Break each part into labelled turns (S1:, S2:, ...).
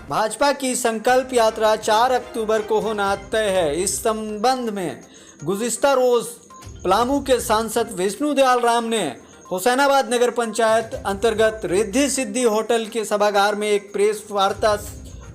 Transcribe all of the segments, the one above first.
S1: भाजपा की संकल्प यात्रा 4 अक्टूबर को होना तय है। इस संबंध में गुज़िश्ता रोज पलामू के सांसद विष्णु दयाल राम ने हुसैनाबाद नगर पंचायत अंतर्गत रिद्धि सिद्धि होटल के सभागार में एक प्रेस वार्ता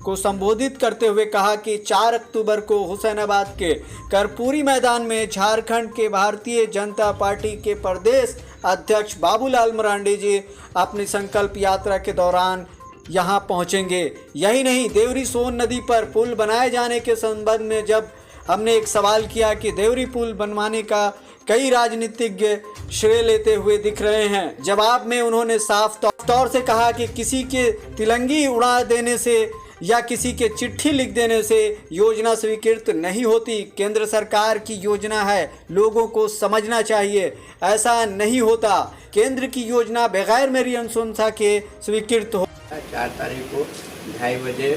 S1: को संबोधित करते हुए कहा कि 4 अक्टूबर को हुसैनाबाद के कर्पूरी मैदान में झारखंड के भारतीय जनता पार्टी के प्रदेश अध्यक्ष बाबूलाल मरांडी जी अपनी संकल्प यात्रा के दौरान यहां पहुंचेंगे। यही नहीं, देवरी सोन नदी पर पुल बनाए जाने के संबंध में जब हमने एक सवाल किया कि देवरी पुल बनवाने का कई राजनीतिज्ञ श्रेय लेते हुए दिख रहे हैं, जवाब में उन्होंने साफ तौर से कहा कि किसी के तिलंगी उड़ा देने से या किसी के चिट्ठी लिख देने से योजना स्वीकृत नहीं होती। केंद्र सरकार की योजना है, लोगों को समझना चाहिए, ऐसा नहीं होता। केंद्र की योजना बगैर मेरी अनुशंसा के स्वीकृत हो।
S2: 4 तारीख को 2:30 बजे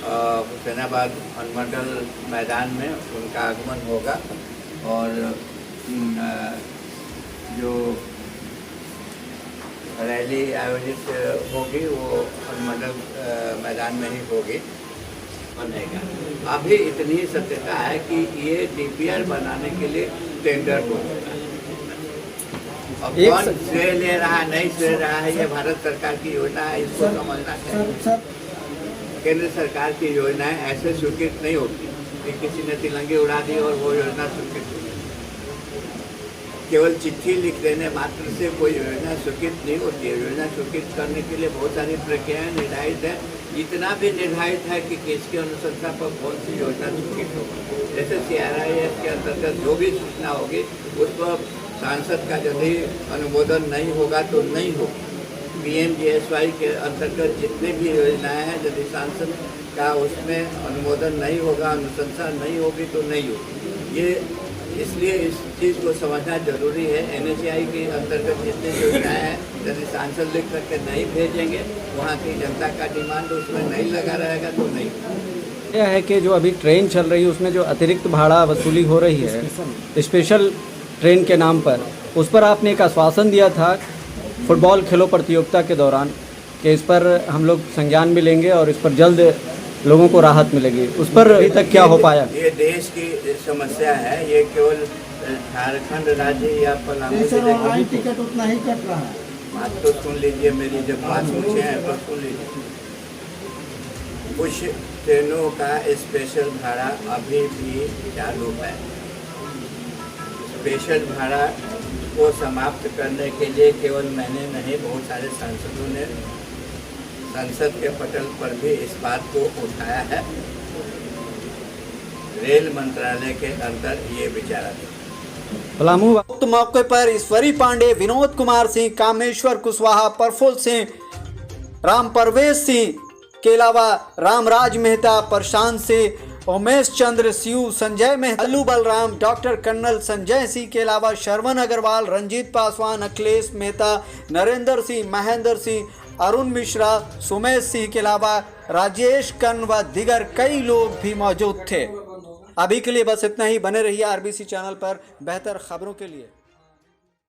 S2: हुसैनाबाद अनुमंडल मैदान में उनका आगमन होगा और जो रैली आयोजित होगी वो अनुमंडल मैदान में ही होगी बनेगा। अभी इतनी सत्यता है कि ये डीपीआर बनाने के लिए टेंडर हो चुका है। अब कौन श्रेय ले रहा है नहीं श्रेय रहा है, ये भारत सरकार की योजना है, इसको समझना चाहिए। केंद्र सरकार की योजनाएं ऐसे स्वीकृत नहीं होती कि किसी ने तिलंगी उड़ा दी और वो योजना स्वीकृत हो। केवल चिट्ठी लिख देने मात्र से कोई योजना स्वीकृत नहीं होती है। योजना स्वीकृत करने के लिए बहुत सारी प्रक्रियाएं निर्धारित है। इतना भी निर्धारित है कि किसके अनुशंसा पर कौन सी योजना स्वीकृत होगी। जैसे CRIF के अंतर्गत जो भी सूचना होगी उस पर सांसद का यदि अनुमोदन नहीं होगा तो नहीं होगी। PMGSY के अंतर्गत जितने भी योजनाएं हैं, यदि सांसद का उसमें अनुमोदन नहीं होगा, अनुशंसा नहीं होगी तो नहीं होगी। ये इसलिए इस चीज़ को समझना जरूरी है। NHAI के अंतर्गत जितने योजनाएं हैं, यदि सांसद लिख करके नहीं भेजेंगे, वहाँ की जनता का डिमांड उसमें नहीं लगा रहेगा तो नहीं।
S1: यह है कि जो अभी ट्रेन चल रही है उसमें जो अतिरिक्त भाड़ा वसूली हो रही है स्पेशल ट्रेन के नाम पर, उस पर आपने एक आश्वासन दिया था फुटबॉल खेलो प्रतियोगिता के दौरान कि इस पर हम लोग संज्ञान भी लेंगे और इस पर जल्द लोगों को राहत मिलेगी। उस पर अभी तक क्या हो पाया?
S2: ये देश की समस्या है, ये केवल झारखंड राज्य या पलामू जिले का
S3: टिकट उतना ही कट रहा है।
S2: बात तो सुन लीजिए मेरी, जब बात पूछे हैं तो सुन लीजिए। कुछ ट्रेनों का स्पेशल भाड़ा अभी भी चालू है। स्पेशल भाड़ा को समाप्त करने के लिए केवल मैंने नहीं, बहुत सारे सांसदों ने संसद के पटल पर भी इस बात को उठाया है। रेल मंत्रालय के अंदर ये विचाराधीन।
S1: पलामू उक्त मौके पर ईश्वरी पांडे, विनोद कुमार सिंह, कामेश्वर कुशवाहा, प्रफुल्ल सिंह, राम परवेश सिंह के अलावा रामराज मेहता, प्रशांत सिंह, उमेश चंद्र सिंह, संजय मेहता, अल्लू बलराम, डॉक्टर कर्नल संजय सिंह के अलावा श्रवण अग्रवाल, रंजीत पासवान, अखिलेश मेहता, नरेंद्र सिंह, महेंद्र सिंह, अरुण मिश्रा, सुमेश सिंह के अलावा राजेश कन्न व दिगर कई लोग भी मौजूद थे। अभी के लिए बस इतना ही। बने रहिए RBC चैनल पर बेहतर खबरों के लिए।